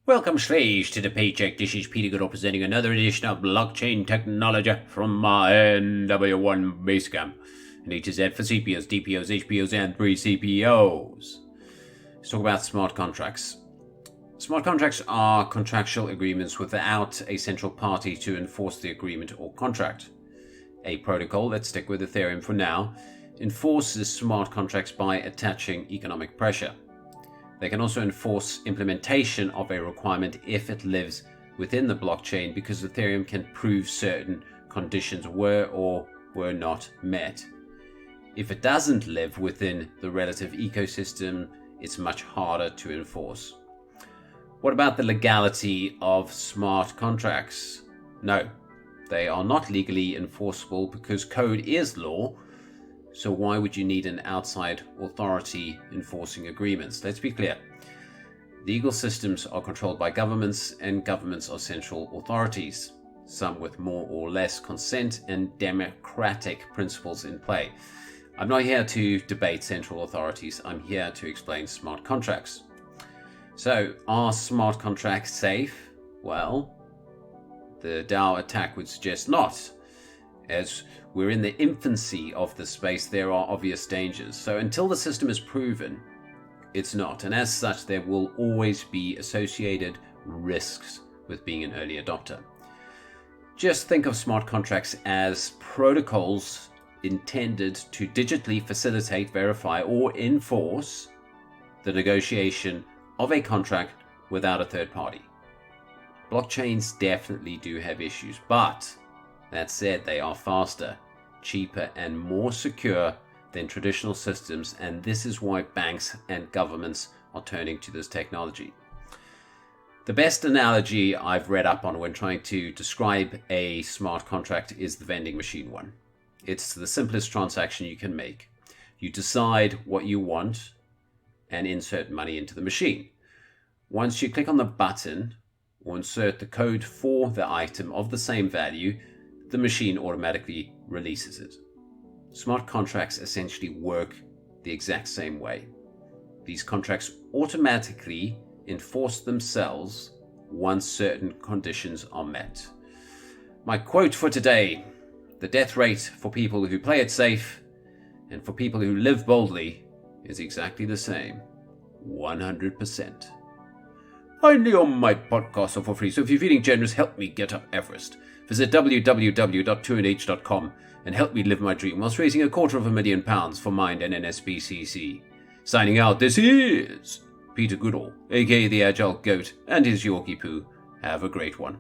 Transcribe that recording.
Welcome, slaves, to the Paycheck. This is Peter Goodall presenting another edition of Blockchain Technology from my NW1 Basecamp. And H is Z for CPOs, DPOs, HPOs, and 3CPOs. Let's talk about smart contracts. Smart contracts are contractual agreements without a central party to enforce the agreement or contract. A protocol, let's stick with Ethereum for now, enforces smart contracts by attaching economic pressure. They can also enforce implementation of a requirement if it lives within the blockchain, because Ethereum can prove certain conditions were or were not met. If it doesn't live within the relative ecosystem, it's much harder to enforce. What about the legality of smart contracts? No, they are not legally enforceable because code is law. So why would you need an outside authority enforcing agreements? Let's be clear. Legal systems are controlled by governments, and governments are central authorities, some with more or less consent and democratic principles in play. I'm not here to debate central authorities. I'm here to explain smart contracts. So, are smart contracts safe? Well, the DAO attack would suggest not. As we're in the infancy of the space, there are obvious dangers. So until the system is proven, it's not. And as such, there will always be associated risks with being an early adopter. Just think of smart contracts as protocols intended to digitally facilitate, verify, or enforce the negotiation of a contract without a third party. Blockchains definitely do have issues, but that said, they are faster, cheaper, and more secure than traditional systems, and this is why banks and governments are turning to this technology. The best analogy I've read up on when trying to describe a smart contract is the vending machine one. It's the simplest transaction you can make. You decide what you want and insert money into the machine. Once you click on the button or insert the code for the item of the same value, the machine automatically releases it. Smart contracts essentially work the exact same way. These contracts automatically enforce themselves once certain conditions are met. My quote for today: the death rate for people who play it safe and for people who live boldly is exactly the same, 100%. Finally, on my podcast are for free, so if you're feeling generous, help me get up Everest. Visit www.2nh.com and help me live my dream whilst raising £250,000 for Mind and NSBCC. Signing out, this is Peter Goodall, aka the Agile Goat, and his Yorkie Poo. Have a great one.